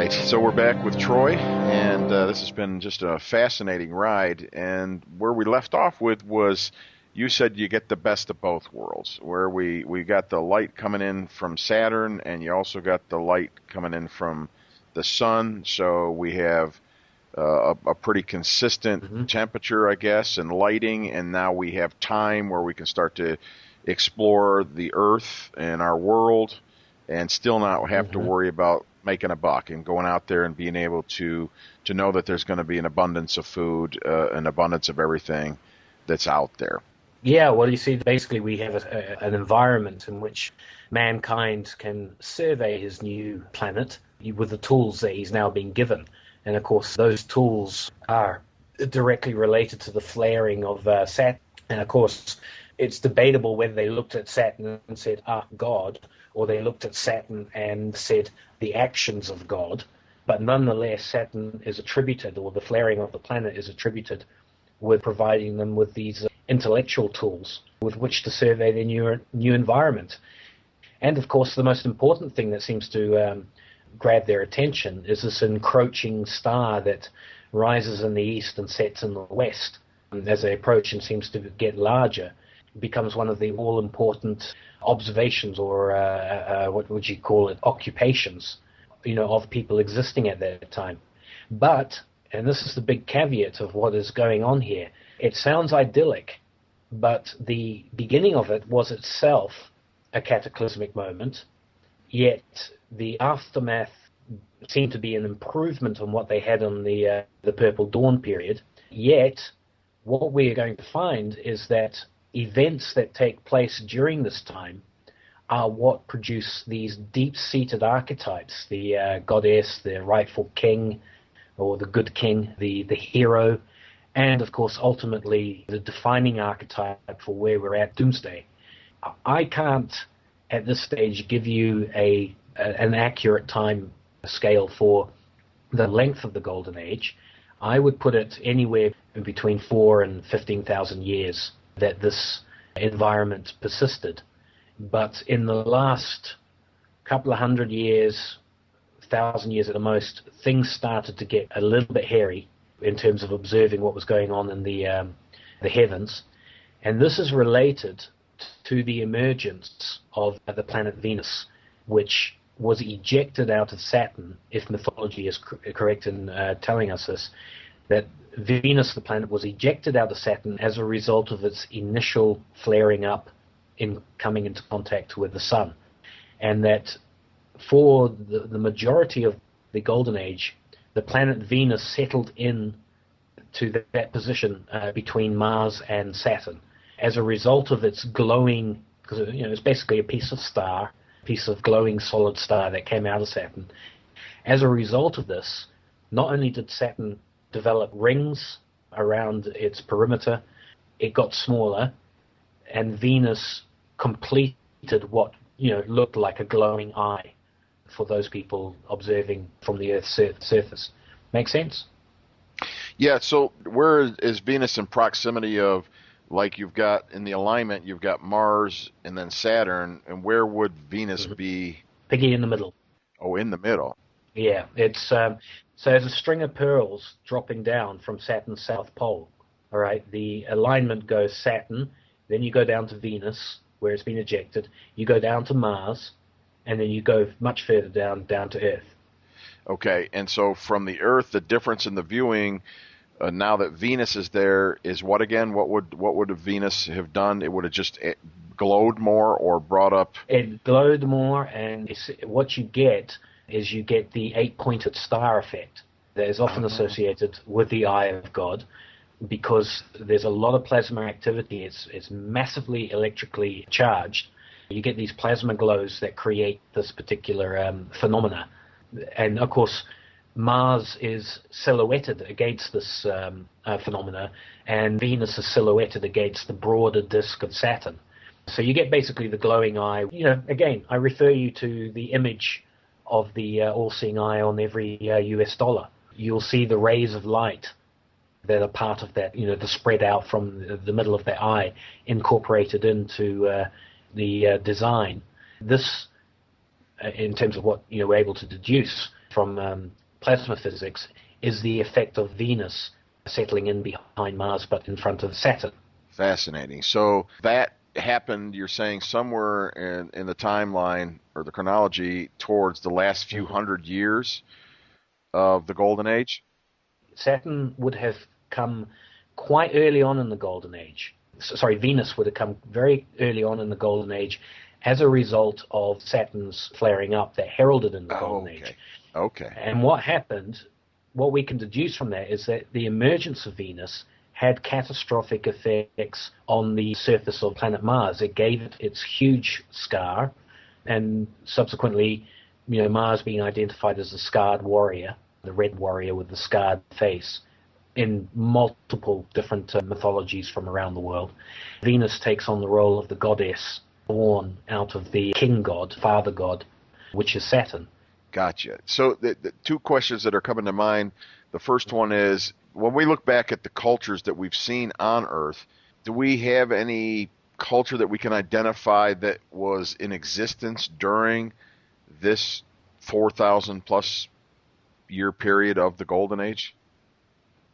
right, so we're back with Troy, and this has been just a fascinating ride. And where we left off with was, you said you get the best of both worlds, where we got the light coming in from Saturn, and you also got the light coming in from the sun. So we have a pretty consistent temperature, I guess, and lighting, and now we have time where we can start to explore the Earth and our world, and still not have to worry about making a buck and going out there and being able to know that there's going to be an abundance of food, an abundance of everything that's out there. Yeah, well, you see, basically we have an environment in which mankind can survey his new planet with the tools that he's now been given. And, of course, those tools are directly related to the flaring of Saturn. And, of course, it's debatable whether they looked at Saturn and said, God, or they looked at Saturn and said the actions of God. But nonetheless, Saturn is attributed, or the flaring of the planet is attributed with providing them with these intellectual tools with which to survey their new environment. And, of course, the most important thing that seems to grab their attention is this encroaching star that rises in the east and sets in the west. And as they approach and seems to get larger, becomes one of the all-important observations, or what would you call it, occupations, of people existing at that time. But, and this is the big caveat of what is going on here, it sounds idyllic, but the beginning of it was itself a cataclysmic moment, yet the aftermath seemed to be an improvement on what they had on the Purple Dawn period. Yet, what we're going to find is that events that take place during this time are what produce these deep-seated archetypes, the goddess, the rightful king, or the good king, the hero, and, of course, ultimately the defining archetype for where we're at, Doomsday. I can't, at this stage, give you an accurate time scale for the length of the Golden Age. I would put it anywhere between 4,000 and 15,000 years that this environment persisted. But in the last couple of hundred years, 1,000 years at the most, things started to get a little bit hairy in terms of observing what was going on in the heavens. And this is related to the emergence of the planet Venus, which was ejected out of Saturn, if mythology is correct in telling us this, that Venus, the planet, was ejected out of Saturn as a result of its initial flaring up in coming into contact with the sun. And that for the majority of the Golden Age, the planet Venus settled in to that position between Mars and Saturn as a result of its glowing, because it's basically a piece of star, piece of glowing solid star that came out of Saturn. As a result of this, not only did Saturn develop rings around its perimeter, it got smaller, and Venus completed what looked like a glowing eye for those people observing from the Earth's surface. Make sense? Yeah, so where is Venus in proximity of, like you've got in the alignment, you've got Mars and then Saturn, and where would Venus be? Piggy in the middle. Oh, in the middle. Yeah, it's so there's a string of pearls dropping down from Saturn's south pole. All right, the alignment goes Saturn, then you go down to Venus, where it's been ejected. You go down to Mars, and then you go much further down to Earth. Okay, and so from the Earth, the difference in the viewing, now that Venus is there, is what again? What would Venus have done? It would have just glowed more or brought up? It glowed more, and what you get is you get the 8-pointed star effect that is often associated with the eye of God, because there's a lot of plasma activity. It's massively electrically charged. You get these plasma glows that create this particular phenomena. And, of course, Mars is silhouetted against this phenomena, and Venus is silhouetted against the broader disk of Saturn. So you get basically the glowing eye. Again, I refer you to the image of the all-seeing eye on every US dollar. You'll see the rays of light that are part of that, the spread out from the middle of that eye, incorporated into the design. This, in terms of what we're able to deduce from plasma physics is the effect of Venus settling in behind Mars but in front of Saturn. Fascinating. So that happened, you're saying, somewhere in the timeline or the chronology towards the last few hundred years of the Golden Age? Saturn would have come quite early on in the Golden Age. Sorry, Venus would have come very early on in the Golden Age as a result of Saturn's flaring up that heralded in the Golden Age. Okay. And what happened, what we can deduce from that is that the emergence of Venus had catastrophic effects on the surface of planet Mars. It gave it its huge scar, and subsequently, Mars being identified as the scarred warrior, the red warrior with the scarred face, in multiple different mythologies from around the world. Venus takes on the role of the goddess born out of the king god, father god, which is Saturn. Gotcha. So the two questions that are coming to mind, the first one is, when we look back at the cultures that we've seen on Earth, do we have any culture that we can identify that was in existence during this 4,000 plus year period of the Golden Age?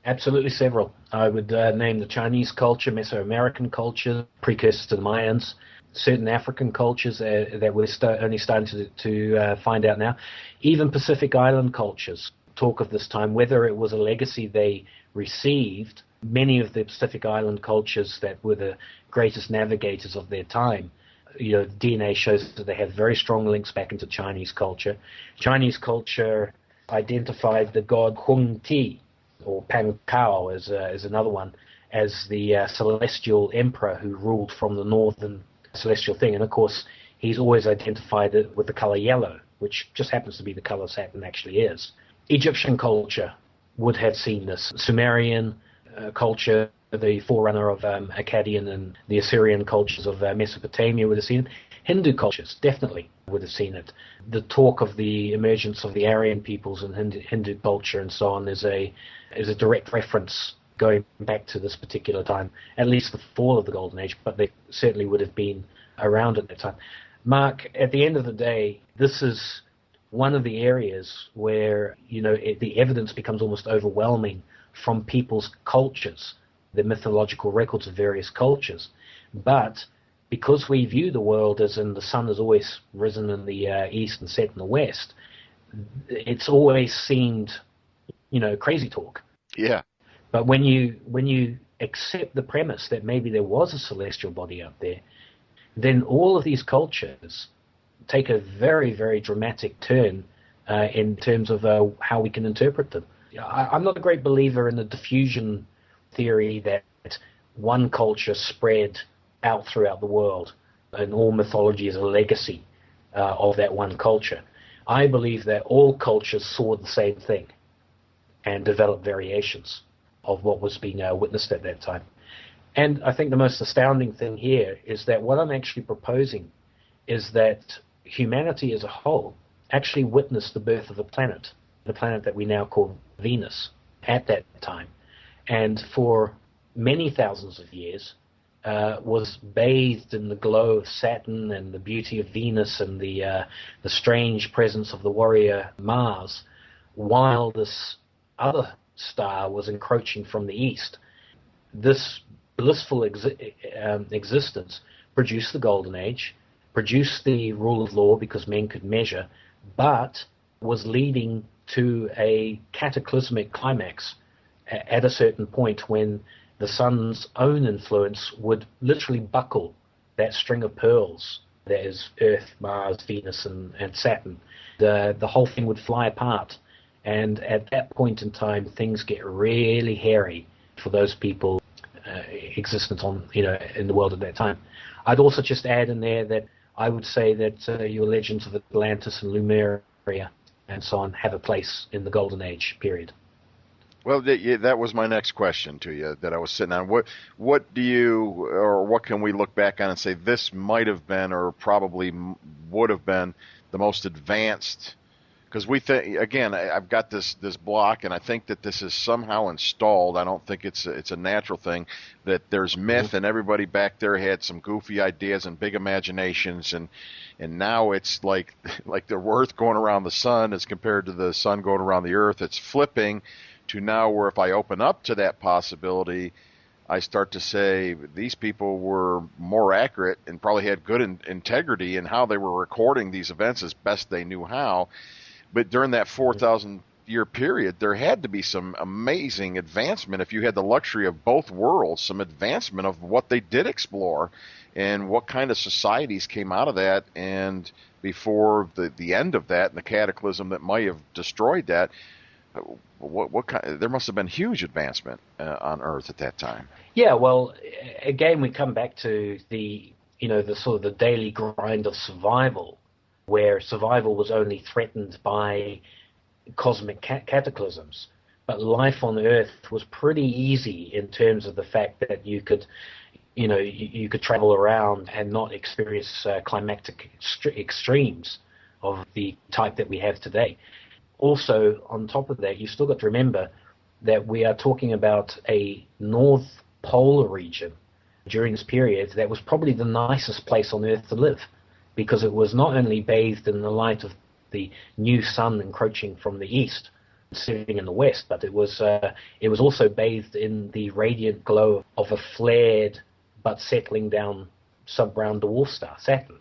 Absolutely several. I would name the Chinese culture, Mesoamerican culture, precursors to the Mayans, certain African cultures that we're only starting to find out now, even Pacific Island cultures talk of this time, whether it was a legacy they received. Many of the Pacific Island cultures that were the greatest navigators of their time, DNA shows that they have very strong links back into Chinese culture. Chinese culture identified the god Hung Ti, or Pan Kao as another one, as the celestial emperor who ruled from the northern celestial thing. And of course, he's always identified it with the color yellow, which just happens to be the color Saturn actually is. Egyptian culture would have seen this. Sumerian culture, the forerunner of Akkadian and the Assyrian cultures of Mesopotamia would have seen it. Hindu cultures definitely would have seen it. The talk of the emergence of the Aryan peoples and Hindu culture and so on is a direct reference going back to this particular time, at least the fall of the Golden Age, but they certainly would have been around at that time. Mark, at the end of the day, this is one of the areas where, the evidence becomes almost overwhelming from people's cultures, the mythological records of various cultures. But because we view the world as in the sun has always risen in the east and set in the west, it's always seemed, crazy talk. Yeah. But when you accept the premise that maybe there was a celestial body up there, then all of these cultures take a very, very dramatic turn in terms of how we can interpret them. I'm not a great believer in the diffusion theory that one culture spread out throughout the world and all mythology is a legacy of that one culture. I believe that all cultures saw the same thing and developed variations of what was being witnessed at that time. And I think the most astounding thing here is that what I'm actually proposing is that humanity as a whole actually witnessed the birth of the planet that we now call Venus at that time. And for many thousands of years was bathed in the glow of Saturn and the beauty of Venus and the strange presence of the warrior Mars, while this other star was encroaching from the east. This blissful existence produced the Golden Age, produced the rule of law because men could measure, but was leading to a cataclysmic climax at a certain point when the sun's own influence would literally buckle that string of pearls that is Earth, Mars, Venus, and Saturn. The whole thing would fly apart. And at that point in time, things get really hairy for those people existent in the world at that time. I'd also just add in there that I would say that your legends of Atlantis and Lemuria and so on have a place in the Golden Age period. Well, that was my next question to you that I was sitting on. What do you, or what can we look back on and say this might have been or probably would have been the most advanced Because we think, again, I've got this block, and I think that this is somehow installed. I don't think it's a natural thing, that there's myth, and everybody back there had some goofy ideas and big imaginations, and now it's like the Earth going around the sun as compared to the sun going around the Earth. It's flipping to now where if I open up to that possibility, I start to say these people were more accurate and probably had good integrity in how they were recording these events as best they knew how. But during that 4,000-year period, there had to be some amazing advancement if you had the luxury of both worlds, some advancement of what they did explore and what kind of societies came out of that. And before the end of that and the cataclysm that might have destroyed that, what kind, there must have been huge advancement on Earth at that time. Yeah, well, again, we come back to the sort of the daily grind of survival, where survival was only threatened by cosmic cataclysms. But life on Earth was pretty easy in terms of the fact that you could travel around and not experience climatic extremes of the type that we have today. Also, on top of that, you've still got to remember that we are talking about a North Polar region during this period that was probably the nicest place on Earth to live, because it was not only bathed in the light of the new sun encroaching from the east, setting in the west, but it was also bathed in the radiant glow of a flared but settling down sub-brown dwarf star, Saturn.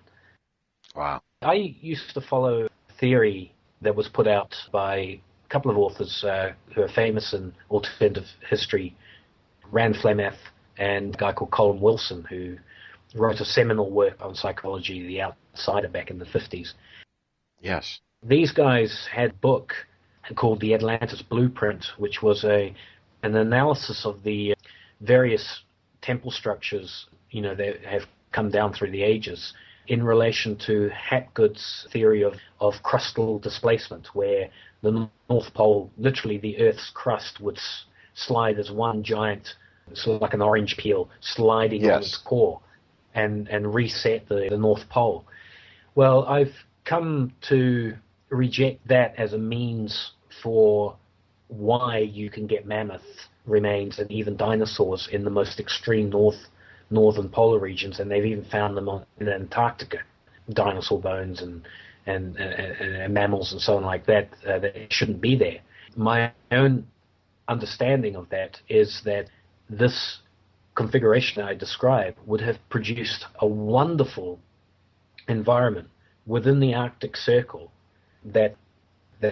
Wow. I used to follow a theory that was put out by a couple of authors who are famous in alternative history, Rand Flemath and a guy called Colin Wilson, who wrote a seminal work on psychology, The Outsider, back in the 50s. Yes. These guys had a book called The Atlantis Blueprint, which was an analysis of the various temple structures, that have come down through the ages in relation to Hapgood's theory of crustal displacement, where the North Pole, literally the Earth's crust, would slide as one giant, sort of like an orange peel, sliding on its core and reset the North Pole. Well, I've come to reject that as a means for why you can get mammoth remains and even dinosaurs in the most extreme northern polar regions, and they've even found them in Antarctica, dinosaur bones and mammals and so on like that that shouldn't be there. My own understanding of that is that this configuration I describe would have produced a wonderful environment within the Arctic Circle that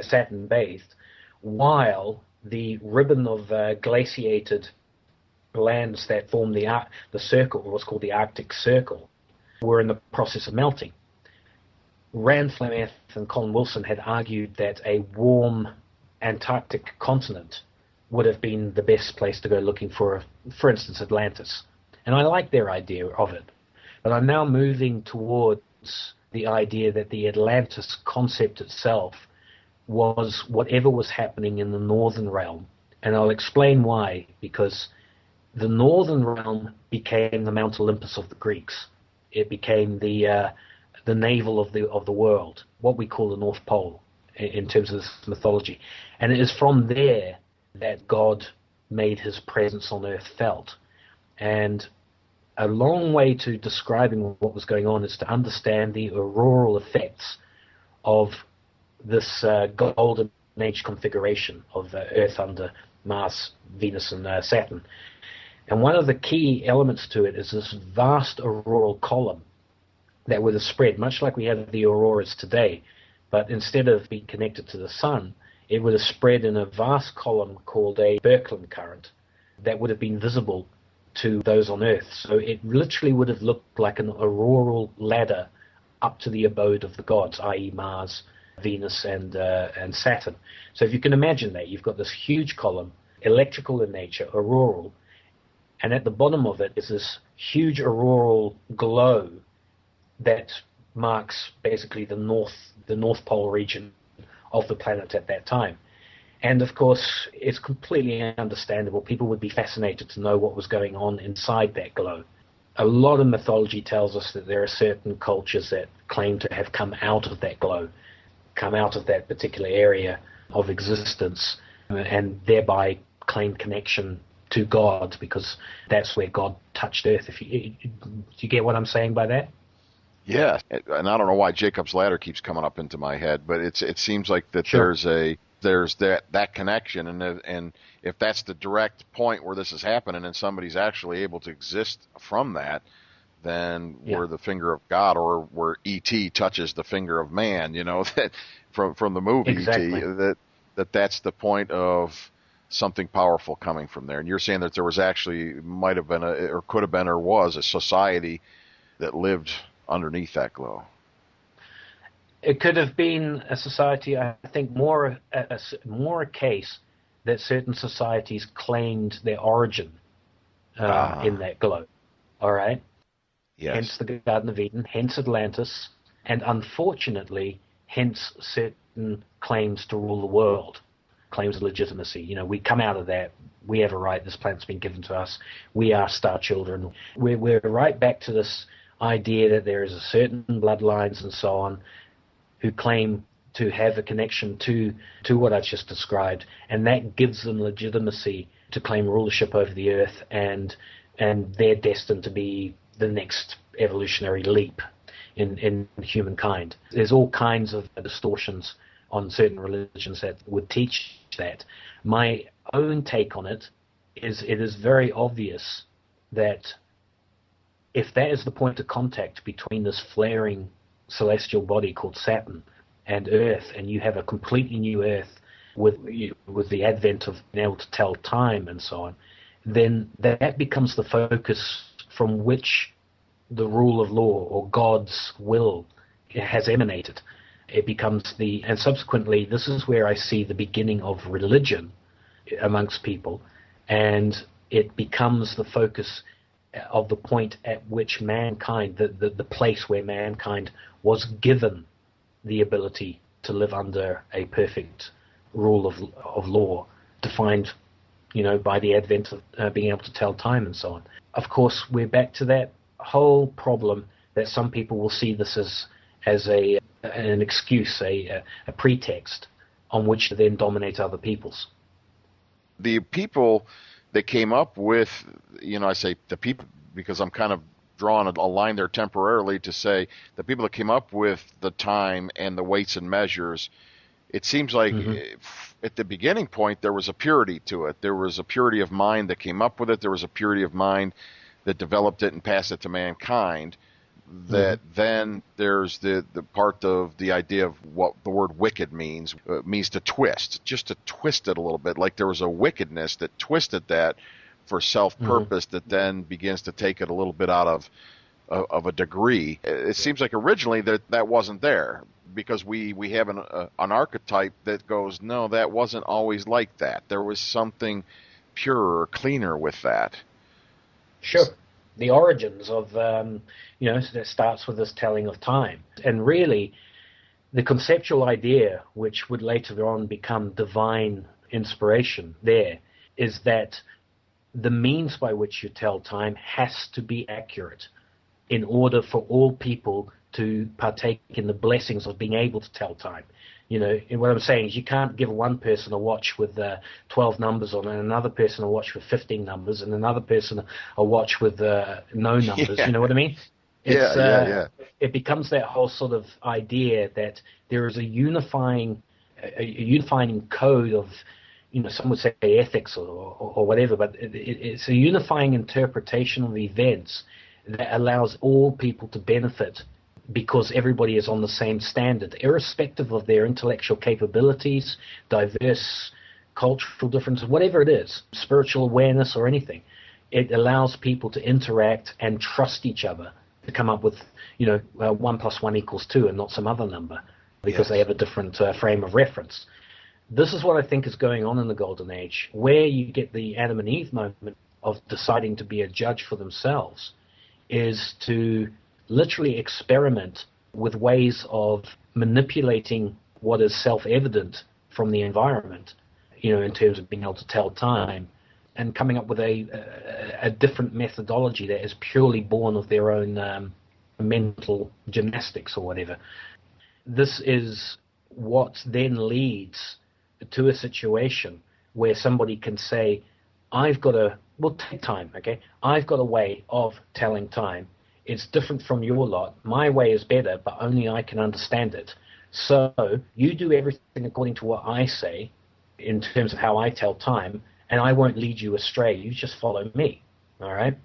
Saturn bathed, while the ribbon of glaciated lands that form the circle, what's called the Arctic Circle, were in the process of melting. Rand Flemath and Colin Wilson had argued that a warm Antarctic continent would have been the best place to go looking for instance, Atlantis. And I like their idea of it. But I'm now moving towards the idea that the Atlantis concept itself was whatever was happening in the northern realm. And I'll explain why, because the northern realm became the Mount Olympus of the Greeks. It became the navel of the world, what we call the North Pole in terms of this mythology. And it is from there that God made his presence on earth felt. And a long way to describing what was going on is to understand the auroral effects of this golden age configuration of Earth under Mars, Venus, and Saturn. And one of the key elements to it is this vast auroral column that would have spread, much like we have the auroras today, but instead of being connected to the sun, it would have spread in a vast column called a Birkeland current that would have been visible to those on Earth. So it literally would have looked like an auroral ladder up to the abode of the gods, i.e. Mars, Venus, and Saturn. So if you can imagine that, you've got this huge column, electrical in nature, auroral, and at the bottom of it is this huge auroral glow that marks basically the North Pole region of the planet at that time. And of course, it's completely understandable. People would be fascinated to know what was going on inside that glow. A lot of mythology tells us that there are certain cultures that claim to have come out of that glow. come out of that particular area of existence and thereby claim connection to God, because that's where God touched earth. Do you get what I'm saying by that? Yeah, and I don't know why Jacob's ladder keeps coming up into my head, but it seems like that Sure. there's that connection, and if that's the direct point where this is happening, and somebody's actually able to exist from that, then we're the finger of God, or where E.T. touches the finger of man. That from the movie Exactly. E.T. That's the point of something powerful coming from there. And you're saying that there was actually might have been or could have been or was a society that lived underneath that glow. It could have been a society, I think, more a case that certain societies claimed their origin in that glow. All right? Yes. Hence the Garden of Eden, hence Atlantis, and unfortunately, hence certain claims to rule the world, claims of legitimacy. We come out of that. We have a right. This planet's been given to us. We are star children. We're right back to this idea that there is a certain bloodlines and so on who claim to have a connection to what I've just described, and that gives them legitimacy to claim rulership over the earth, and they're destined to be the next evolutionary leap in humankind. There's all kinds of distortions on certain religions that would teach that. My own take on it is very obvious that if that is the point of contact between this flaring celestial body called Saturn and Earth, and you have a completely new Earth with the advent of being able to tell time and so on, then that becomes the focus from which the rule of law or God's will has emanated. It becomes and subsequently, this is where I see the beginning of religion amongst people, and it becomes the focus of the point at which mankind, the place where mankind was given the ability to live under a perfect rule of law, defined, by the advent of being able to tell time and so on. Of course, we're back to that whole problem that some people will see this as an excuse, a pretext on which to then dominate other peoples. The people that came up with, I say the people because I'm kind of drawing a line there temporarily to say the people that came up with the time and the weights and measures, it seems like at the beginning point there was a purity to it. There was a purity of mind that came up with it. There was a purity of mind that developed it and passed it to mankind. That then there's the part of the idea of what the word wicked means. It means to twist, just to twist it a little bit. Like there was a wickedness that twisted that for self-purpose that then begins to take it a little bit out of a degree. It seems like originally that wasn't there, because we have an archetype that goes, no, that wasn't always like that. There was something purer, cleaner with that. Sure. The origins of, that starts with this telling of time. And really, the conceptual idea, which would later on become divine inspiration there, is that the means by which you tell time has to be accurate in order for all people to partake in the blessings of being able to tell time. And what I'm saying is you can't give one person a watch with 12 numbers on it, and another person a watch with 15 numbers, and another person a watch with no numbers. You know what I mean? Yeah. It becomes that whole sort of idea that there is a unifying code of, some would say ethics or whatever, but it's a unifying interpretation of events that allows all people to benefit because everybody is on the same standard, irrespective of their intellectual capabilities, diverse cultural differences, whatever it is, spiritual awareness or anything. It allows people to interact and trust each other to come up with, 1 + 1 = 2 and not some other number, because they have a different frame of reference. This is what I think is going on in the Golden Age, where you get the Adam and Eve moment of deciding to be a judge for themselves, is to literally experiment with ways of manipulating what is self-evident from the environment, in terms of being able to tell time, and coming up with a different methodology that is purely born of their own mental gymnastics or whatever. This is what then leads to a situation where somebody can say, we'll take time, okay? I've got a way of telling time. It's different from your lot. My way is better, but only I can understand it. So you do everything according to what I say in terms of how I tell time, and I won't lead you astray. You just follow me, all right?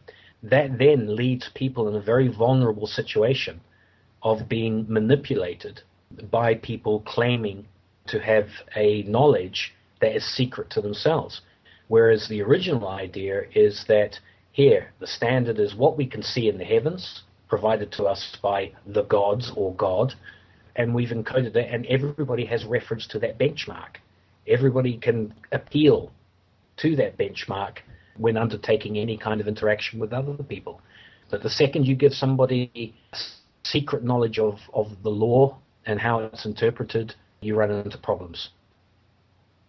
That then leads people in a very vulnerable situation of being manipulated by people claiming to have a knowledge that is secret to themselves. Whereas the original idea is that here, the standard is what we can see in the heavens, provided to us by the gods or God, and we've encoded it, and everybody has reference to that benchmark. Everybody can appeal to that benchmark when undertaking any kind of interaction with other people. But the second you give somebody secret knowledge of the law and how it's interpreted, you run into problems.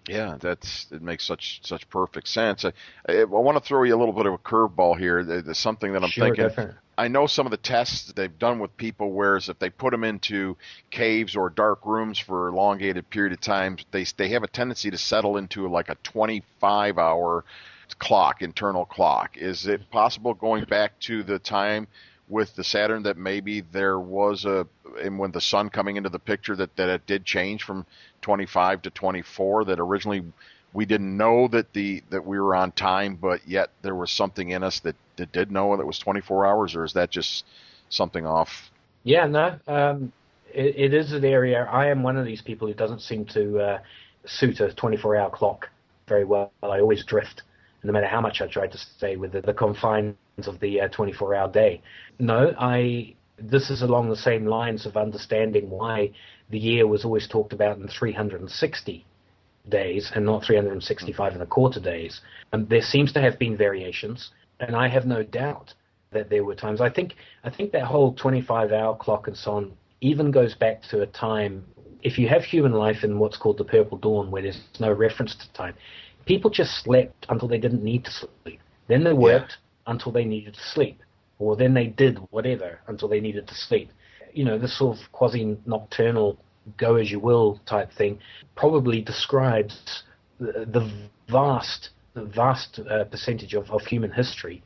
Yeah, it makes such perfect sense. I want to throw you a little bit of a curveball here. There's something that I'm thinking. Definitely. I know some of the tests they've done with people, whereas if they put them into caves or dark rooms for an elongated period of time, they have a tendency to settle into like a 25-hour clock, internal clock. Is it possible, going back to the time with the Saturn, that maybe there was and when the sun coming into the picture, that it did change from 25 to 24, that originally we didn't know that we were on time, but yet there was something in us that did know that it was 24 hours, or is that just something off? Yeah, no, it is an area. I am one of these people who doesn't seem to suit a 24-hour clock very well. I always drift, no matter how much I try to stay with the confines of the 24-hour day. No, this is along the same lines of understanding why the year was always talked about in 360 days and not 365 and a quarter days. And there seems to have been variations, and I have no doubt that there were times. I think that whole 25-hour clock and so on even goes back to a time, if you have human life in what's called the Purple Dawn, where there's no reference to time, people just slept until they didn't need to sleep. Then they worked until they needed to sleep, or then they did whatever until they needed to sleep. This sort of quasi-nocturnal go-as-you-will type thing probably describes the vast percentage of human history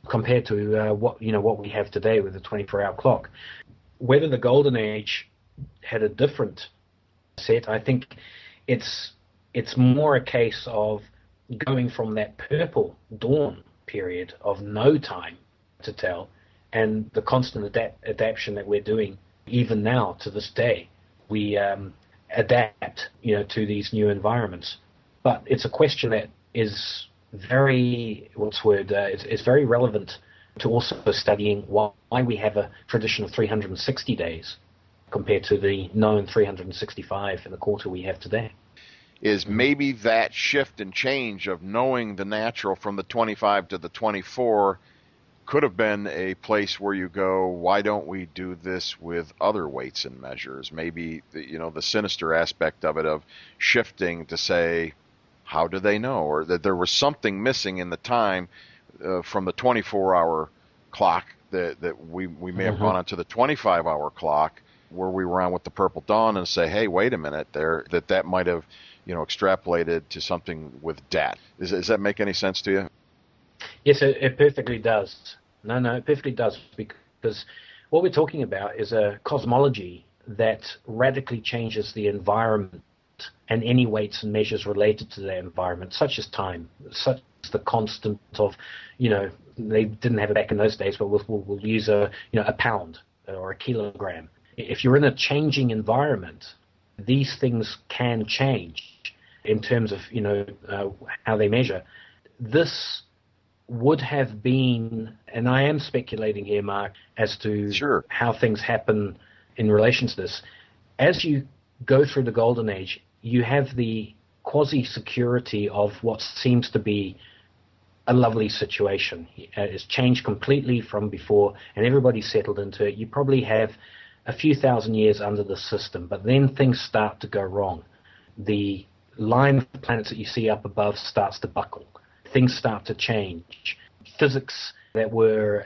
compared to what we have today with the 24-hour clock. Whether the Golden Age had a different set, I think it's more a case of going from that Purple Dawn period of no time to tell, and the constant adaptation that we're doing even now to this day. We adapt, to these new environments. But it's a question that is very, it's very relevant to also studying why we have a tradition of 360 days compared to the known 365 and a quarter we have today. Is maybe that shift and change of knowing the natural from the 25 to the 24 could have been a place where you go, why don't we do this with other weights and measures? Maybe, the sinister aspect of it, of shifting to say, how do they know? Or that there was something missing in the time from the 24-hour clock that we may have gone on to the 25-hour clock where we were on with the Purple Dawn, and say, hey, wait a minute, that might have extrapolated to something with death. Does that make any sense to you? Yes, it perfectly does. No, it perfectly does, because what we're talking about is a cosmology that radically changes the environment and any weights and measures related to the environment, such as time, such as the constant of, they didn't have it back in those days, but we'll use a pound or a kilogram. If you're in a changing environment, these things can change in terms of, how they measure. This would have been, and I am speculating here, Mark, as to how things happen in relation to this. As you go through the Golden Age, you have the quasi-security of what seems to be a lovely situation. It's changed completely from before, and everybody's settled into it. You probably have a few thousand years under the system, but then things start to go wrong. The line of planets that you see up above starts to buckle. Things start to change. Physics that were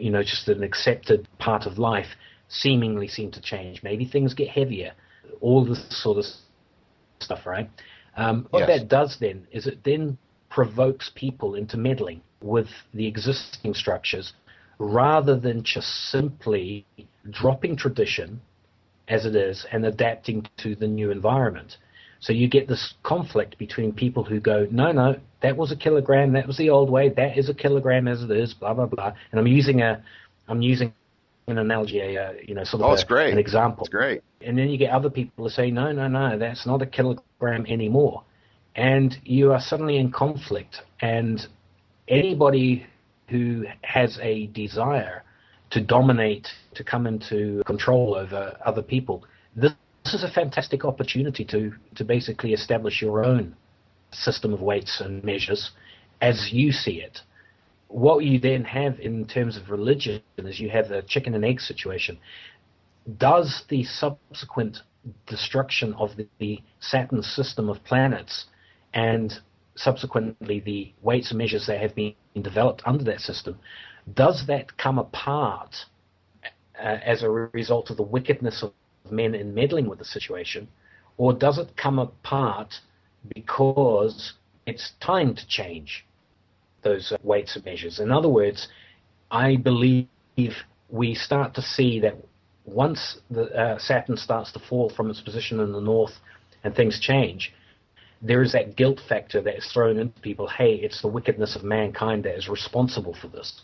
just an accepted part of life seemingly seem to change. Maybe things get heavier. all this sort of stuff, right? What that does then is it then provokes people into meddling with the existing structures rather than just simply dropping tradition as it is and adapting to the new environment. So you get this conflict between people who go, no, that was a kilogram, that was the old way, that is a kilogram as it is, blah, blah, blah. And I'm using an analogy, an example. It's great. And then you get other people who say, no, that's not a kilogram anymore. And you are suddenly in conflict. And anybody who has a desire to dominate, to come into control over other people, this is a fantastic opportunity to basically establish your own system of weights and measures as you see it. What you then have in terms of religion is you have the chicken and egg situation. Does the subsequent destruction of the Saturn system of planets and subsequently the weights and measures that have been developed under that system, does that come apart as a result of the wickedness of men in meddling with the situation, or does it come apart because it's time to change those weights and measures? In other words, I believe we start to see that once the Saturn starts to fall from its position in the north and things change, there is that guilt factor that is thrown into people. Hey, it's the wickedness of mankind that is responsible for this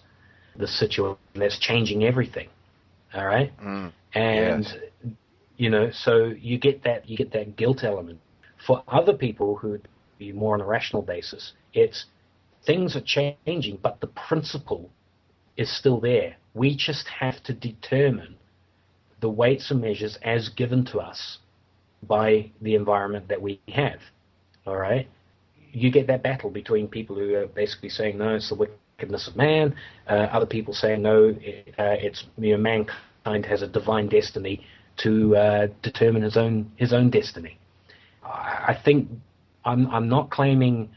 situation that's changing everything. All right, so you get that guilt element. For other people who would be more on a rational basis, it's things are changing, but the principle is still there. We just have to determine the weights and measures as given to us by the environment that we have. All right? You get that battle between people who are basically saying, no, it's the wickedness of man. Other people saying, no, it's mankind has a divine destiny to determine his own destiny. I think I'm not claiming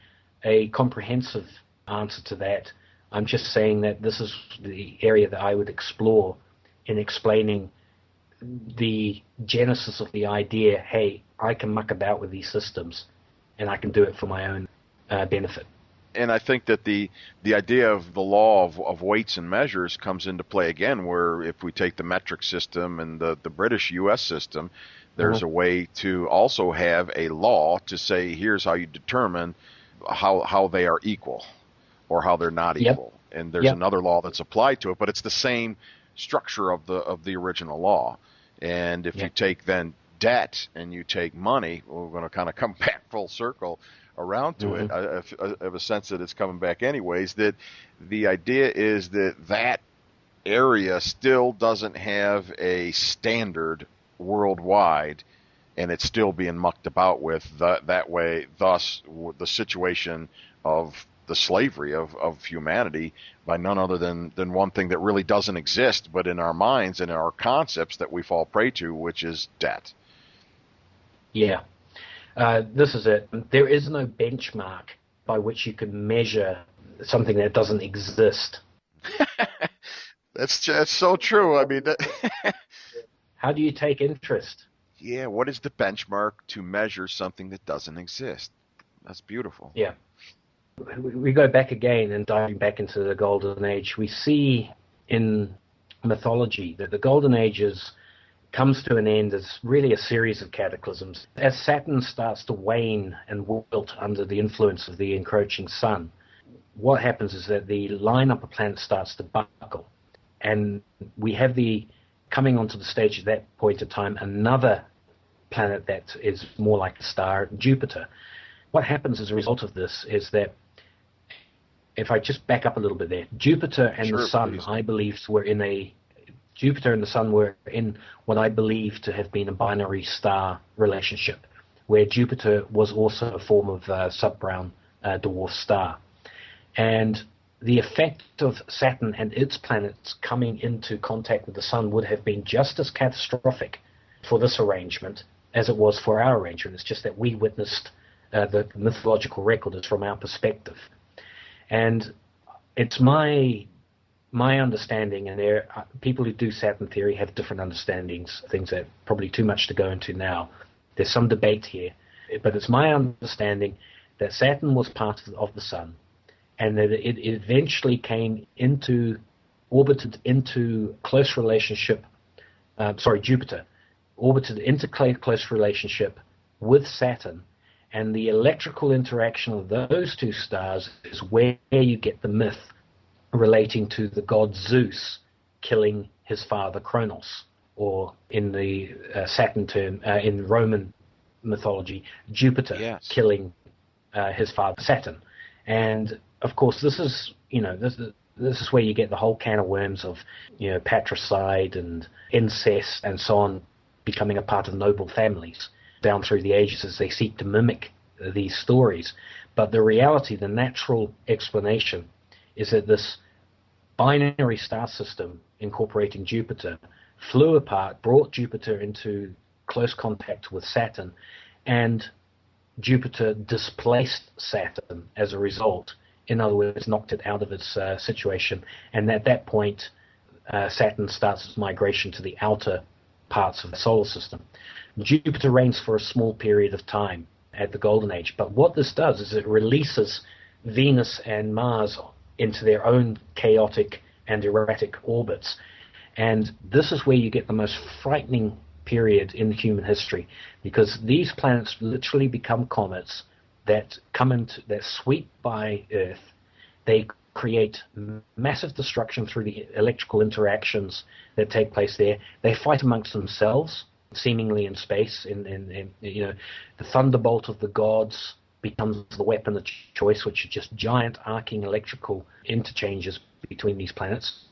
a comprehensive answer to that. I'm just saying that this is the area that I would explore in explaining the genesis of the idea, hey, I can muck about with these systems and I can do it for my own benefit. And I think that the idea of the law of weights and measures comes into play again, where if we take the metric system and the British U.S. system, there's a way to also have a law to say, here's how you determine how they are equal or how they're not equal. And there's another law that's applied to it, but it's the same structure of the original law. And if you take then debt and you take money, we're going to kind of come back full circle around to it. I have a sense that it's coming back anyways, that the idea is that area still doesn't have a standard worldwide, and it's still being mucked about with that way. Thus, the situation of the slavery of humanity by none other than one thing that really doesn't exist, but in our minds and in our concepts that we fall prey to, which is debt. Yeah. This is it. There is no benchmark by which you can measure something that doesn't exist. That's so true. I mean, how do you take interest? Yeah, what is the benchmark to measure something that doesn't exist? That's beautiful. Yeah. We go back again and diving back into the Golden Age. We see in mythology that the Golden Age comes to an end as really a series of cataclysms. As Saturn starts to wane and wilt under the influence of the encroaching sun, what happens is that the lineup of planets starts to buckle. And we have coming onto the stage at that point of time, another planet that is more like a star, Jupiter. What happens as a result of this is that, if I just back up a little bit there, Jupiter and the Sun, please. Jupiter and the Sun were in what I believe to have been a binary star relationship, where Jupiter was also a form of sub-brown dwarf star. And the effect of Saturn and its planets coming into contact with the Sun would have been just as catastrophic for this arrangement as it was for our arrangement. It's just that we witnessed the mythological record is from our perspective. And it's my my understanding, and there are people who do Saturn theory have different understandings, things that probably too much to go into now. There's some debate here, but it's my understanding that Saturn was part of the Sun, and that it eventually orbited into close relationship. Jupiter orbited into close relationship with Saturn, and the electrical interaction of those two stars is where you get the myth relating to the god Zeus killing his father Kronos, or in the Saturn term, in Roman mythology, Jupiter killing his father Saturn. And of course, this is where you get the whole can of worms of patricide and incest and so on becoming a part of noble families down through the ages as they seek to mimic these stories. But the reality, the natural explanation, is that this binary star system incorporating Jupiter flew apart, brought Jupiter into close contact with Saturn, and Jupiter displaced Saturn as a result. In other words, knocked it out of its situation. And at that point, Saturn starts its migration to the outer parts of the solar system. Jupiter reigns for a small period of time at the Golden Age. But what this does is it releases Venus and Mars into their own chaotic and erratic orbits. And this is where you get the most frightening period in human history, because these planets literally become comets that sweep by Earth. They create massive destruction through the electrical interactions that take place there. They fight amongst themselves, seemingly in space. The thunderbolt of the gods becomes the weapon of choice, which are just giant arcing electrical interchanges between these planets.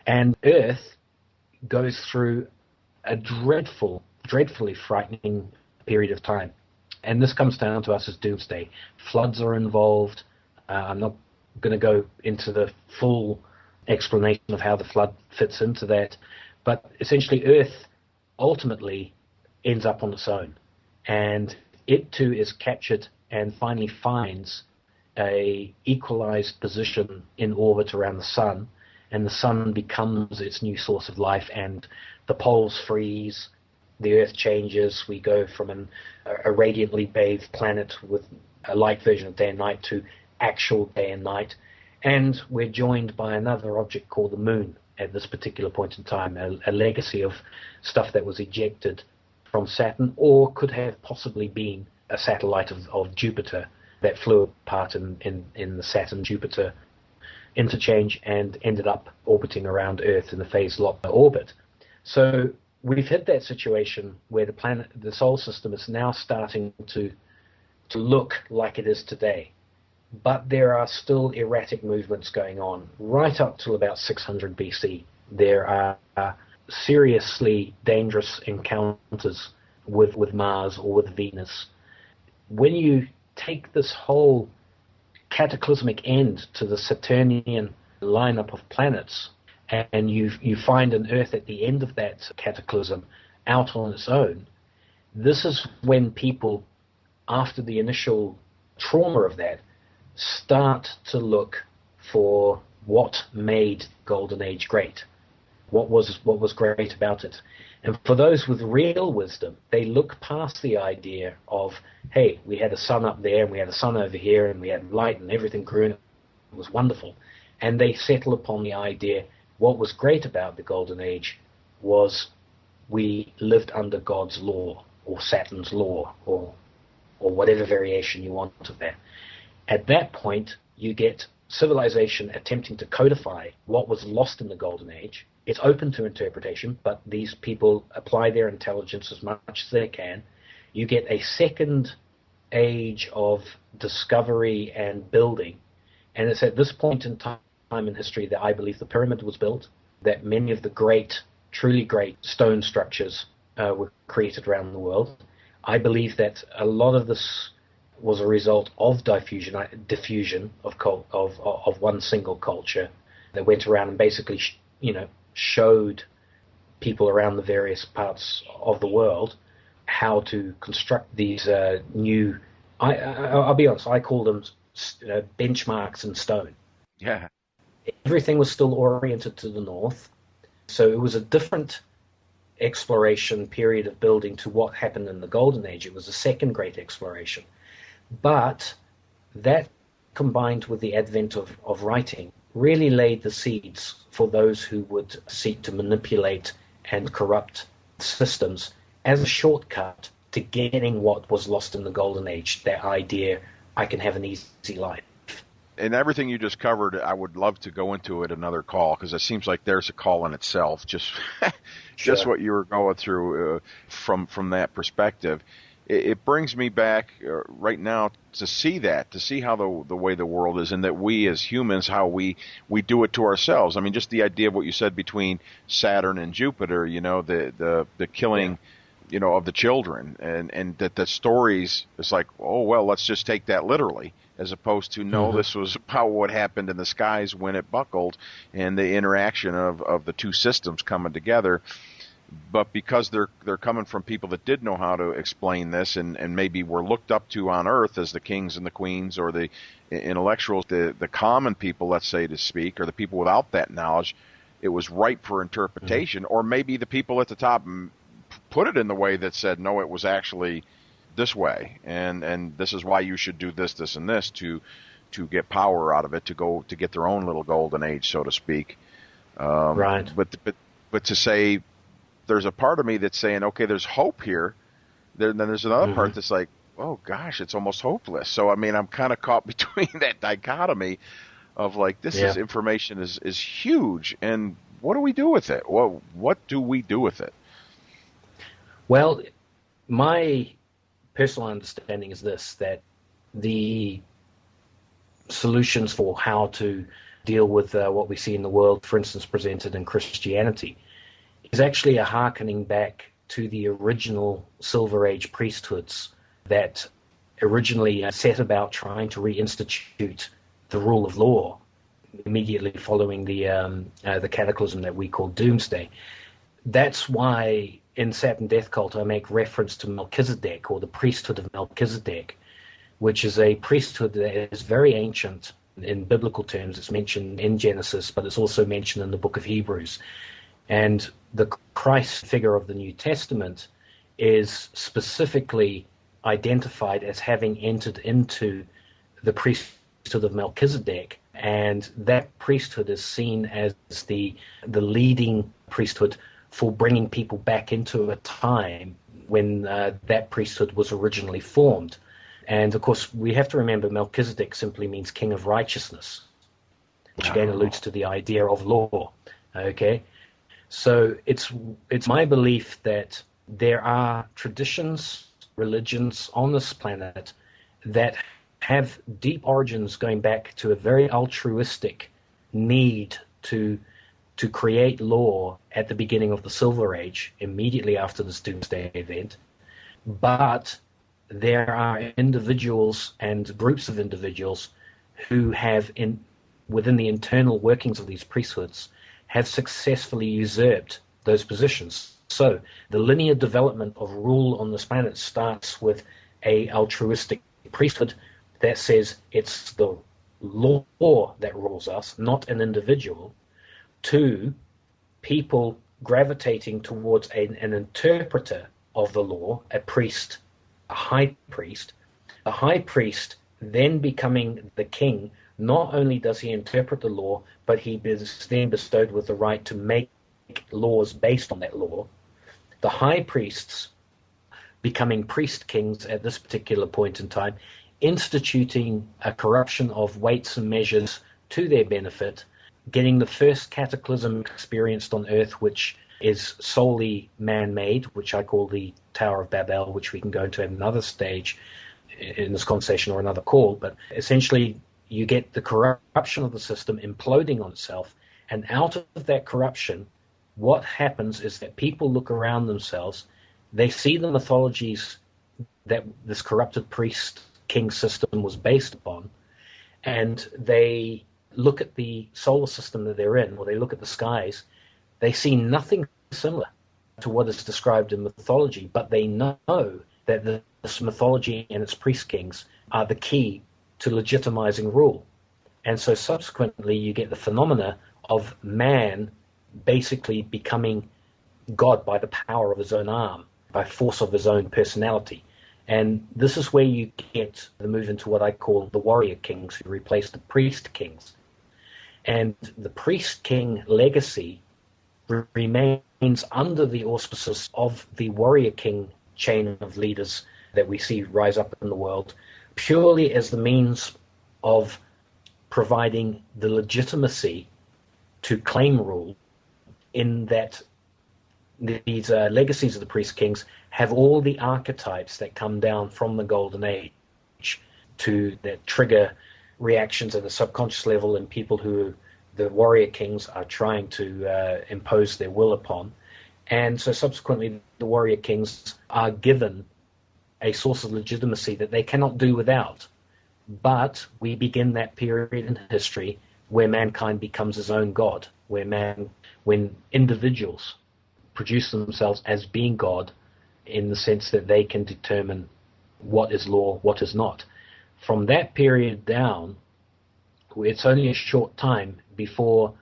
And Earth goes through a dreadfully frightening period of time. And this comes down to us as doomsday. Floods are involved. I'm not going to go into the full explanation of how the flood fits into that. But essentially, Earth ultimately ends up on its own. And it too is captured and finally finds a equalized position in orbit around the Sun. And the Sun becomes its new source of life, and the poles freeze. The Earth changes. We go from a radiantly bathed planet with a light version of day and night to actual day and night. And we're joined by another object called the Moon at this particular point in time, a legacy of stuff that was ejected from Saturn, or could have possibly been a satellite of Jupiter that flew apart in the Saturn-Jupiter interchange and ended up orbiting around Earth in a phase-locked orbit. So we've hit that situation where the solar system is now starting to look like it is today. But there are still erratic movements going on. Right up till about 600 BC, there are seriously dangerous encounters with Mars or with Venus. When you take this whole cataclysmic end to the Saturnian lineup of planets, and you find an Earth at the end of that cataclysm out on its own, this is when people, after the initial trauma of that, start to look for what made Golden Age great. What was great about it? And for those with real wisdom, they look past the idea of, hey, we had a sun up there and we had a sun over here and we had light and everything grew and it was wonderful. And they settle upon the idea, what was great about the Golden Age was we lived under God's law, or Saturn's law, or whatever variation you want of that. At that point, you get civilization attempting to codify what was lost in the Golden Age. It's open to interpretation, but these people apply their intelligence as much as they can. You get a second age of discovery and building. And it's at this point in time in history that I believe the pyramid was built, that many of the great, truly great stone structures were created around the world. I believe that a lot of this was a result of diffusion of one single culture that went around and basically, showed people around the various parts of the world how to construct these new. I'll be honest. I call them benchmarks in stone. Yeah. everything was still oriented to the north. So it was a different exploration period of building to what happened in the Golden Age. It was a second great exploration. But that, combined with the advent of writing, really laid the seeds for those who would seek to manipulate and corrupt systems as a shortcut to getting what was lost in the Golden Age, that idea, I can have an easy life. And everything you just covered, I would love to go into it another call, because it seems like there's a call in itself. Just just what you were going through from that perspective. It brings me back right now to see how the way the world is, and that we as humans, how we do it to ourselves. I mean, just the idea of what you said between Saturn and Jupiter, the killing, of the children, and that the stories, it's like, oh, well, let's just take that literally, as opposed to, no, this was about what happened in the skies when it buckled, and the interaction of the two systems coming together. But because they're coming from people that did know how to explain this, and maybe were looked up to on Earth as the kings and the queens, or the intellectuals, the common people, let's say, to speak, or the people without that knowledge, it was ripe for interpretation. Or maybe the people at the top put it in the way that said, no, it was actually this way, and this is why you should do this, this, and this to get power out of it, to get their own little golden age, so to speak. Right. But to say, there's a part of me that's saying, okay, there's hope here. Then there's another part that's like, oh gosh, it's almost hopeless. So I mean, I'm kind of caught between that dichotomy of like, this is information is huge, and what do we do with it? Well, what do we do with it? Well, my personal understanding is this, that the solutions for how to deal with what we see in the world, for instance, presented in Christianity, is actually a hearkening back to the original Silver Age priesthoods that originally set about trying to reinstitute the rule of law immediately following the cataclysm that we call Doomsday. That's why in Saturn Death Cult I make reference to Melchizedek, or the priesthood of Melchizedek, which is a priesthood that is very ancient in biblical terms. It's mentioned in Genesis, but it's also mentioned in the book of Hebrews. And the Christ figure of the New Testament is specifically identified as having entered into the priesthood of Melchizedek, and that priesthood is seen as the leading priesthood for bringing people back into a time when that priesthood was originally formed. And of course, we have to remember Melchizedek simply means king of righteousness, which again alludes to the idea of law. Okay? So it's my belief that there are traditions, religions on this planet that have deep origins going back to a very altruistic need to create law at the beginning of the Silver Age, immediately after this Doomsday event. But there are individuals and groups of individuals who have, within the internal workings of these priesthoods, have successfully usurped those positions. So the linear development of rule on this planet starts with a altruistic priesthood that says it's the law that rules us, not an individual, to people gravitating towards an interpreter of the law, a priest, a high priest. The high priest then becoming the king. Not only does he interpret the law, but he is then bestowed with the right to make laws based on that law. The high priests becoming priest kings at this particular point in time, instituting a corruption of weights and measures to their benefit, getting the first cataclysm experienced on Earth, which is solely man-made, which I call the Tower of Babel, which we can go into at another stage in this conversation or another call. But essentially, you get the corruption of the system imploding on itself, and out of that corruption, what happens is that people look around themselves, they see the mythologies that this corrupted priest-king system was based upon, and they look at the solar system that they're in, or they look at the skies, they see nothing similar to what is described in mythology, but they know that this mythology and its priest-kings are the key to legitimizing rule. And so subsequently, you get the phenomena of man basically becoming God by the power of his own arm, by force of his own personality. And this is where you get the move into what I call the warrior kings, who replace the priest kings. And the priest king legacy remains under the auspices of the warrior king chain of leaders that we see rise up in the world, purely as the means of providing the legitimacy to claim rule, in that these legacies of the priest kings have all the archetypes that come down from the Golden Age that trigger reactions at the subconscious level in people who the warrior kings are trying to impose their will upon. And so subsequently, the warrior kings are given a source of legitimacy that they cannot do without. But we begin that period in history where mankind becomes his own God, when individuals produce themselves as being God, in the sense that they can determine what is law, what is not. From that period down, it's only a short time before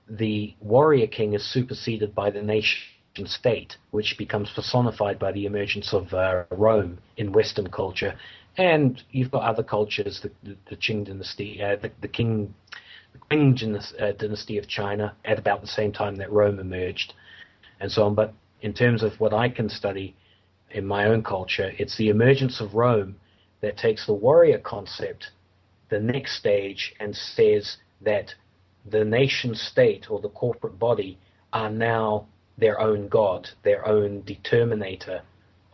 the warrior king is superseded by the nation state, which becomes personified by the emergence of Rome in Western culture. And you've got other cultures, the Qing dynasty, the Qing dynasty of China at about the same time that Rome emerged, and so on. But in terms of what I can study in my own culture, it's the emergence of Rome that takes the warrior concept the next stage and says that the nation state or the corporate body are now their own God, their own determinator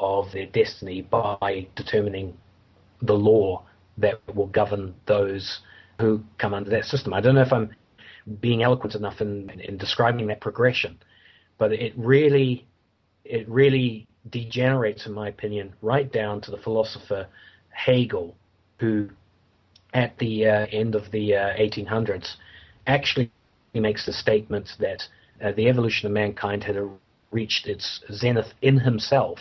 of their destiny by determining the law that will govern those who come under that system. I don't know if I'm being eloquent enough in describing that progression, but it really degenerates, in my opinion, right down to the philosopher Hegel, who at the end of the 1800s actually makes the statement that the evolution of mankind had reached its zenith in himself,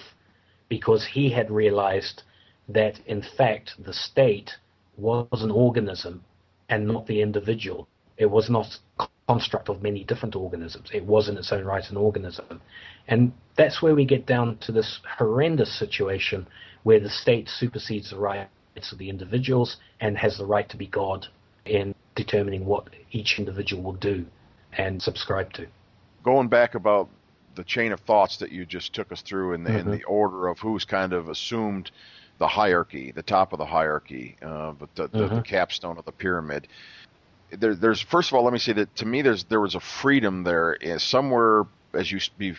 because he had realized that, in fact, the state was an organism and not the individual. It was not a construct of many different organisms. It was in its own right an organism. And that's where we get down to this horrendous situation where the state supersedes the rights of the individuals and has the right to be God in determining what each individual will do and subscribe to. Going back about the chain of thoughts that you just took us through in the order of who's kind of assumed the hierarchy, the top of the hierarchy, but the capstone of the pyramid. There's first of all, let me say that to me there was a freedom there somewhere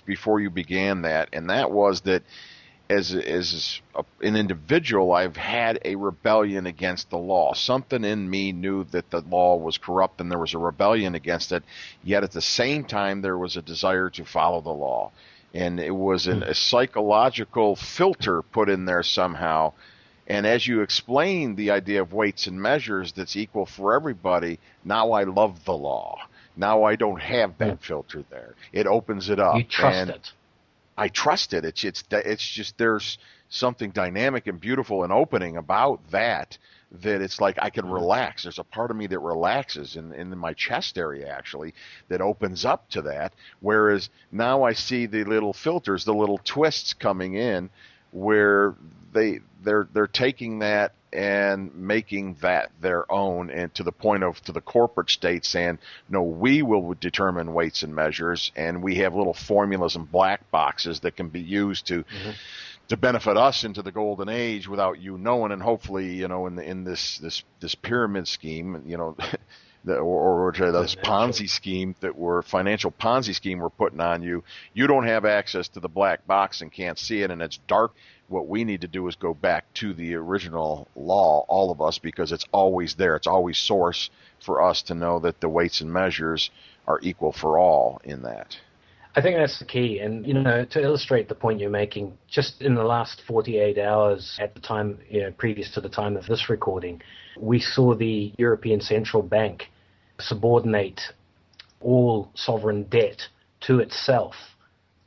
before you began that, and that was that as an individual, I've had a rebellion against the law. Something in me knew that the law was corrupt and there was a rebellion against it, yet at the same time there was a desire to follow the law. And it was a psychological filter put in there somehow. And as you explained the idea of weights and measures that's equal for everybody, now I love the law. Now I don't have that filter there. It opens it up. You trust it. I trust it. It's just there's something dynamic and beautiful and opening about that it's like I can relax. There's a part of me that relaxes in my chest area, actually, that opens up to that. Whereas now I see the little filters, the little twists coming in, where they're taking that and making that their own, and to the point of to the corporate state saying, no, we will determine weights and measures, and we have little formulas and black boxes that can be used to benefit us into the golden age without you knowing, and hopefully, in this pyramid scheme, or this Ponzi scheme financial Ponzi scheme we're putting on you, you don't have access to the black box and can't see it, and it's dark. What we need to do is go back to the original law, all of us, because it's always there. It's always source for us to know that the weights and measures are equal for all in that. I think that's the key. And, to illustrate the point you're making, just in the last 48 hours at the time, previous to the time of this recording, we saw the European Central Bank subordinate all sovereign debt to itself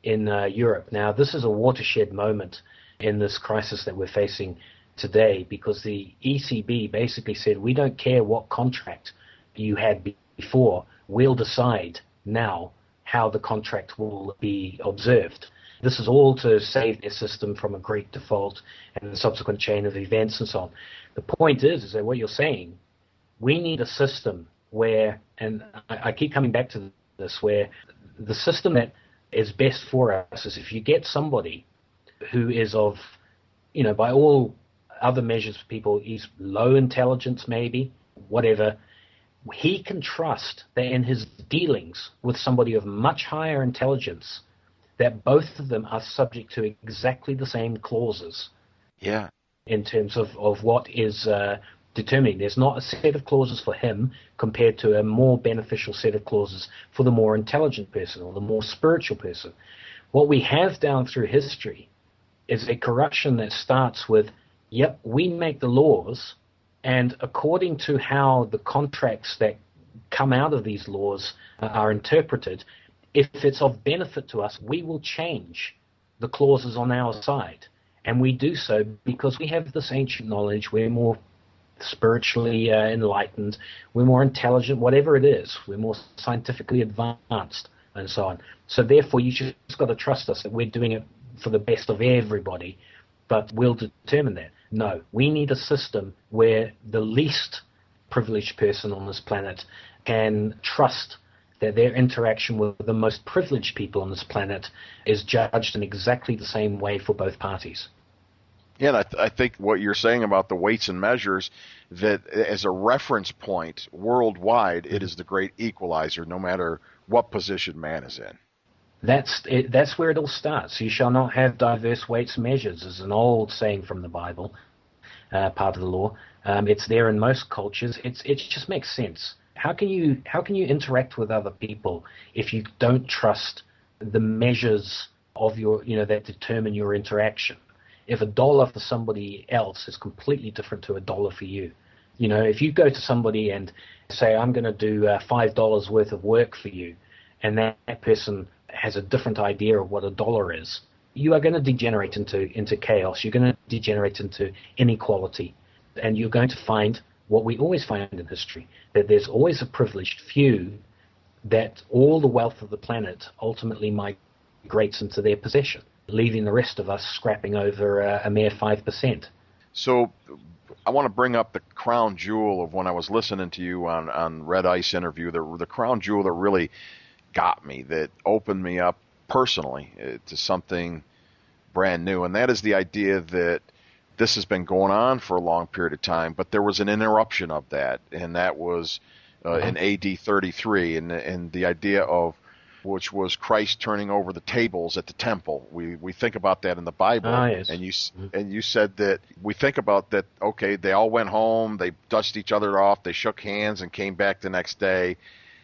in Europe. Now, this is a watershed moment in this crisis that we're facing today, because the ECB basically said, we don't care what contract you had before will decide now how the contract will be observed. This is all to save their system from a Greek default and the subsequent chain of events and so on. The point is that what you're saying, we need a system where, and I keep coming back to this, where the system that is best for us is if you get somebody who is of, by all other measures for people, he's low intelligence maybe, whatever, he can trust that in his dealings with somebody of much higher intelligence, that both of them are subject to exactly the same clauses. Yeah. In terms of what is determining. There's not a set of clauses for him compared to a more beneficial set of clauses for the more intelligent person or the more spiritual person. What we have down through history is a corruption that starts with, yep, we make the laws, and according to how the contracts that come out of these laws are interpreted, if it's of benefit to us, we will change the clauses on our side. And we do so because we have this ancient knowledge. We're more spiritually enlightened. We're more intelligent, whatever it is. We're more scientifically advanced and so on. So therefore, you just got to trust us that we're doing it for the best of everybody, but we'll determine that. No, we need a system where the least privileged person on this planet can trust that their interaction with the most privileged people on this planet is judged in exactly the same way for both parties. Yeah, and I think what you're saying about the weights and measures, that as a reference point worldwide, it is the great equalizer, no matter what position man is in. That's where it all starts. You shall not have diverse weights and measures is an old saying from the Bible, part of the law. It's there in most cultures. It just makes sense. How can you interact with other people if you don't trust the measures of your that determine your interaction? If $1 for somebody else is completely different to $1 for you, if you go to somebody and say, I'm going to do $5 worth of work for you, and that person has a different idea of what $1 is, you are going to degenerate into chaos. You're going to degenerate into inequality, and you're going to find what we always find in history, that there's always a privileged few that all the wealth of the planet ultimately migrates into their possession, leaving the rest of us scrapping over a mere 5%. So I want to bring up the crown jewel of when I was listening to you on Red Ice interview, the crown jewel that really got me, that opened me up personally to something brand new, and that is the idea that this has been going on for a long period of time, but there was an interruption of that, and that was in AD 33, and the idea of which was Christ turning over the tables at the temple. We think about that in the Bible, yes. and you said that we think about that. Okay, they all went home, they dusted each other off, they shook hands, and came back the next day,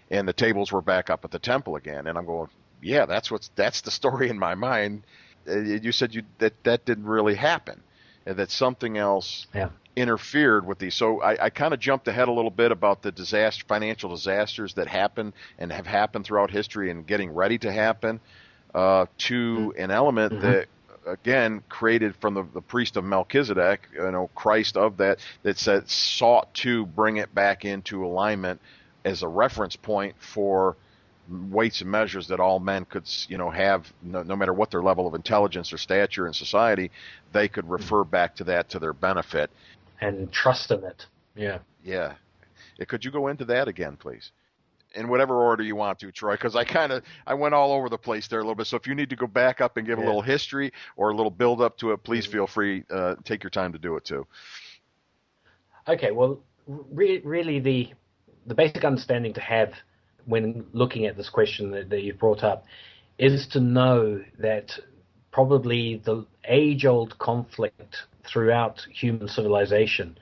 and the tables were back up at the temple again. And I'm going, yeah, that's the story in my mind. You said that didn't really happen, and that something else interfered with these. So I kind of jumped ahead a little bit about the financial disasters that happened and have happened throughout history and getting ready to happen, to an element that, again, created from the priest of Melchizedek, Christ of that sought to bring it back into alignment as a reference point for weights and measures that all men could, have, no matter what their level of intelligence or stature in society, they could refer back to that to their benefit. And trust in it. Yeah. Yeah. Could you go into that again, please? In whatever order you want to, Troy, because I went all over the place there a little bit. So if you need to go back up and give a little history or a little build up to it, please feel free. Take your time to do it too. Okay. Well, really the basic understanding to have when looking at this question that you've brought up is to know that probably the age-old conflict throughout human civilization,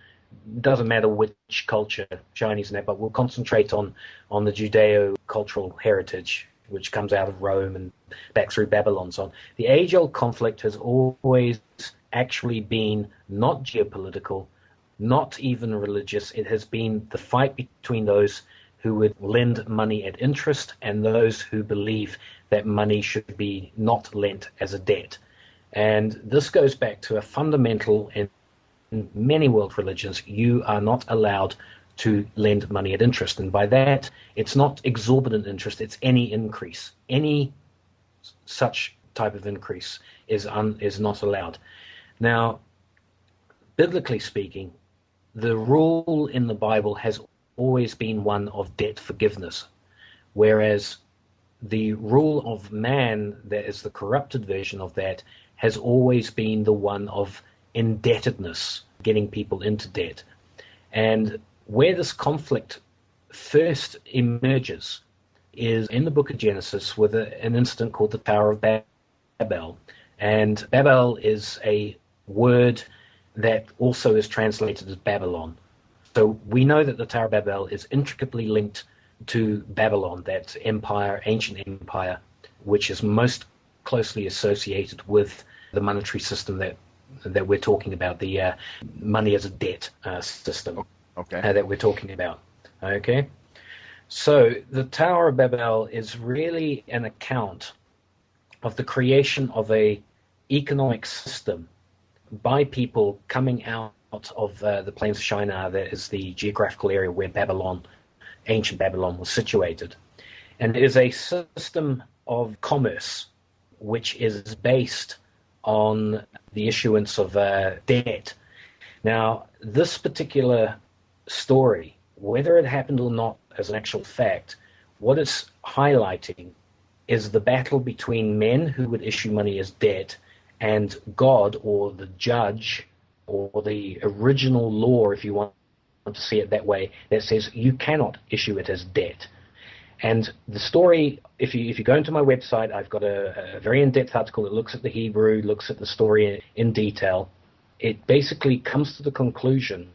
doesn't matter which culture, Chinese and that, but we'll concentrate on the Judeo-cultural heritage, which comes out of Rome and back through Babylon and so on. The age-old conflict has always actually been not geopolitical, not even religious. It has been the fight between those who would lend money at interest and those who believe that money should be not lent as a debt. And this goes back to a fundamental in many world religions. You are not allowed to lend money at interest. And by that, it's not exorbitant interest, it's any increase. Any such type of increase is not allowed. Now, biblically speaking, the rule in the Bible has always been one of debt forgiveness, whereas the rule of man, that is the corrupted version of that, has always been the one of indebtedness, getting people into debt. And where this conflict first emerges is in the book of Genesis with an incident called the Tower of Babel. And Babel is a word that also is translated as Babylon. So we know that the Tower of Babel is intricately linked to Babylon, that empire, ancient empire, which is most closely associated with the monetary system that we're talking about, the money as a debt system that we're talking about. Okay? So the Tower of Babel is really an account of the creation of a economic system by people coming out of the plains of Shinar, that is the geographical area where Babylon, ancient Babylon, was situated. And it is a system of commerce which is based on the issuance of debt. Now, this particular story, whether it happened or not as an actual fact, what it's highlighting is the battle between men who would issue money as debt and God, or the judge, or the original law, if you want to see it that way, that says you cannot issue it as debt. And the story, if you go into my website, I've got a very in-depth article that looks at the Hebrew, looks at the story in detail. It basically comes to the conclusion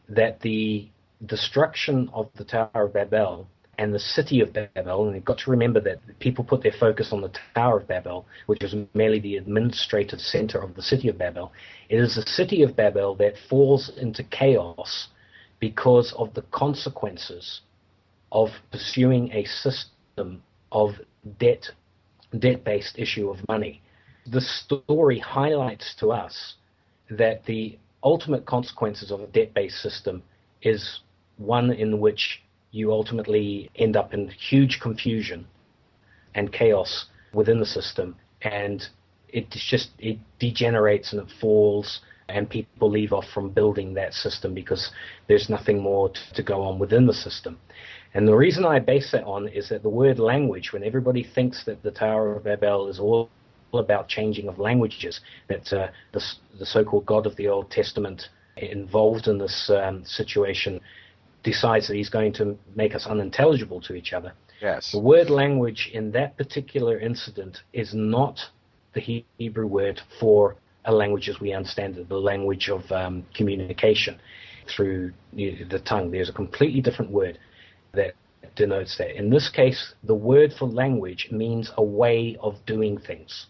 that the destruction of the Tower of Babel and the city of Babel, and you've got to remember that people put their focus on the Tower of Babel, which is merely the administrative center of the city of Babel. It is the city of Babel that falls into chaos because of the consequences of pursuing a system of debt-based issue of money. The story highlights to us that the ultimate consequences of a debt-based system is one in which you ultimately end up in huge confusion and chaos within the system, and it degenerates and it falls, and people leave off from building that system because there's nothing more to go on within the system. And the reason I base that on is that the word language, when everybody thinks that the Tower of Babel is all about changing of languages, that the so-called God of the Old Testament involved in this situation decides that he's going to make us unintelligible to each other. Yes. The word language in that particular incident is not the Hebrew word for a language as we understand it, the language of communication through the tongue. There's a completely different word that denotes that. In this case, the word for language means a way of doing things.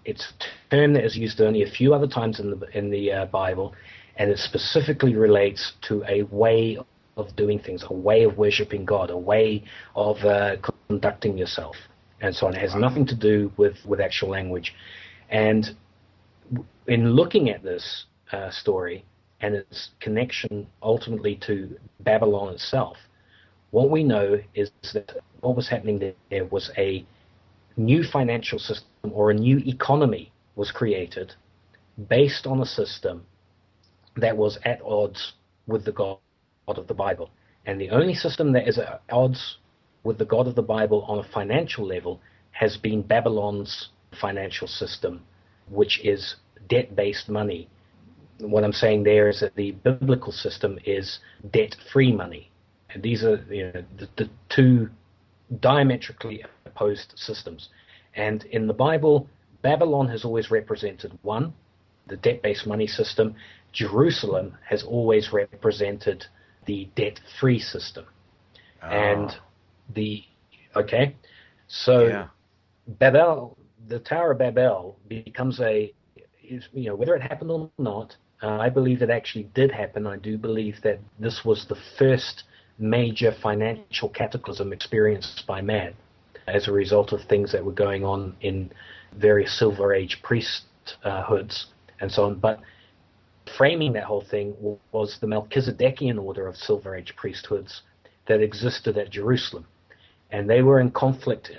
It's a term that is used only a few other times in the Bible, and it specifically relates to a way of doing things, a way of worshiping God, a way of conducting yourself, and so on. It has nothing to do with actual language. And in looking at this story and its connection ultimately to Babylon itself, what we know is that what was happening there was a new financial system, or a new economy was created based on a system that was at odds with the God of the Bible. And the only system that is at odds with the God of the Bible on a financial level has been Babylon's financial system, which is debt-based money. What I'm saying there is that the biblical system is debt-free money. And these are the two diametrically opposed systems. And in the Bible, Babylon has always represented one, the debt-based money system. Jerusalem has always represented the debt-free system. And Babel, the Tower of Babel becomes whether it happened or not, I believe it actually did happen. I do believe that this was the first major financial cataclysm experienced by man as a result of things that were going on in various Silver Age priesthoods and so on. But framing that whole thing was the Melchizedekian order of Silver Age priesthoods that existed at Jerusalem. And they were in conflict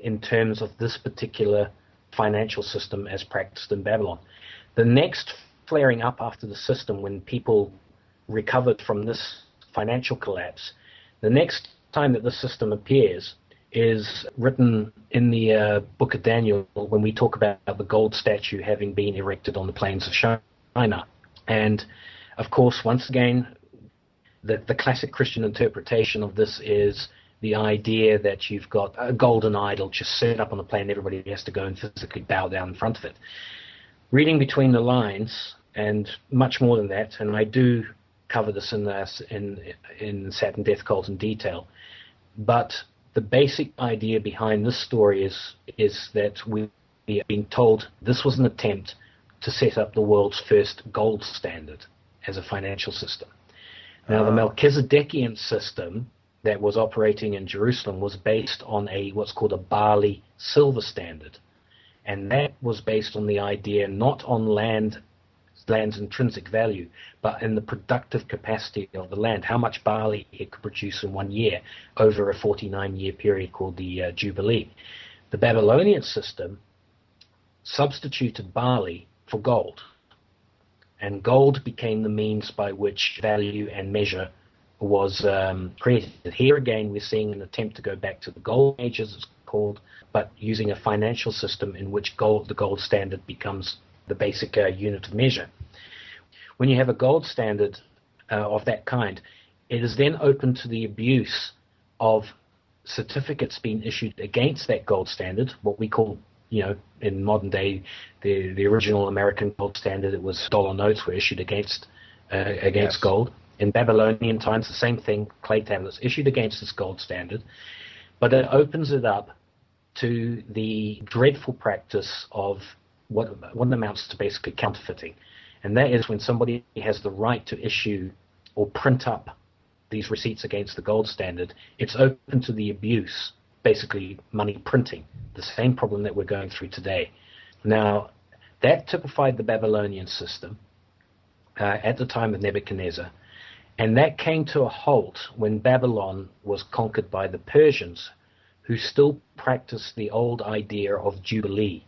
in terms of this particular financial system as practiced in Babylon. The next flaring up after the system, when people recovered from this financial collapse, the next time that the system appears is written in the book of Daniel, when we talk about the gold statue having been erected on the plains of Shinar. And, of course, once again, the classic Christian interpretation of this is the idea that you've got a golden idol just set up on the plain, everybody has to go and physically bow down in front of it. Reading between the lines, and much more than that, and I do cover this in Saturn Death Cult in detail, but the basic idea behind this story is that we are being told this was an attempt to set up the world's first gold standard as a financial system. Now, the Melchizedekian system that was operating in Jerusalem was based on what's called a barley silver standard. And that was based on the idea not on land's intrinsic value, but in the productive capacity of the land, how much barley it could produce in 1 year over a 49-year period called the Jubilee. The Babylonian system substituted barley for gold, and gold became the means by which value and measure was created. Here again, we're seeing an attempt to go back to the Gold Age, as it's called, but using a financial system in which the gold standard becomes the basic unit of measure. When you have a gold standard of that kind, it is then open to the abuse of certificates being issued against that gold standard, what we call, in modern day, the original American gold standard. It was dollar notes were issued against yes. Gold. In Babylonian times, the same thing, clay tablets issued against this gold standard, but it opens it up to the dreadful practice of what amounts to basically counterfeiting. And that is when somebody has the right to issue or print up these receipts against the gold standard, it's open to the abuse, basically money printing, the same problem that we're going through today. Now, that typified the Babylonian system at the time of Nebuchadnezzar, and that came to a halt when Babylon was conquered by the Persians, who still practiced the old idea of Jubilee,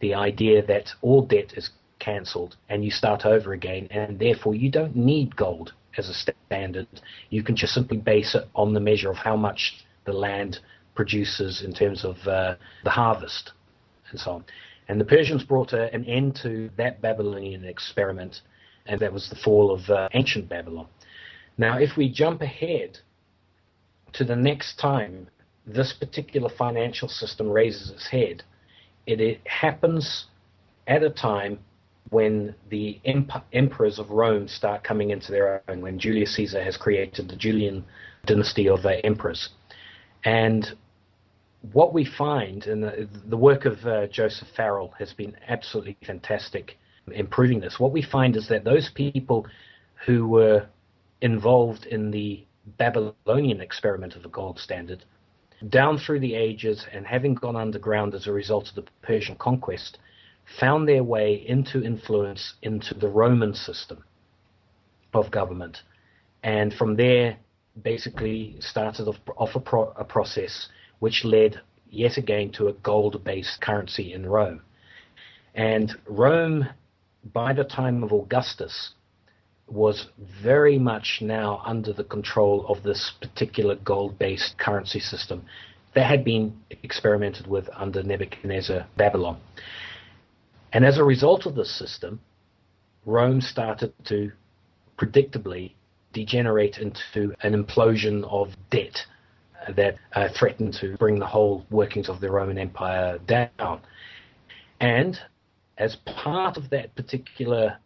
the idea that all debt is cancelled and you start over again, and therefore you don't need gold as a standard. You can just simply base it on the measure of how much the land produces in terms of the harvest and so on. And the Persians brought an end to that Babylonian experiment, and that was the fall of ancient Babylon. Now, if we jump ahead to the next time this particular financial system raises its head, it happens at a time when the emperors of Rome start coming into their own, when Julius Caesar has created the Julian dynasty of emperors. And what we find, and the work of Joseph Farrell has been absolutely fantastic in proving this, what we find is that those people who were involved in the Babylonian experiment of the gold standard, down through the ages and having gone underground as a result of the Persian conquest, found their way into influence into the Roman system of government. And from there, basically started off a process which led yet again to a gold-based currency in Rome. And Rome, by the time of Augustus, was very much now under the control of this particular gold-based currency system that had been experimented with under Nebuchadnezzar Babylon. And as a result of this system, Rome started to predictably degenerate into an implosion of debt that threatened to bring the whole workings of the Roman Empire down. And as part of that particular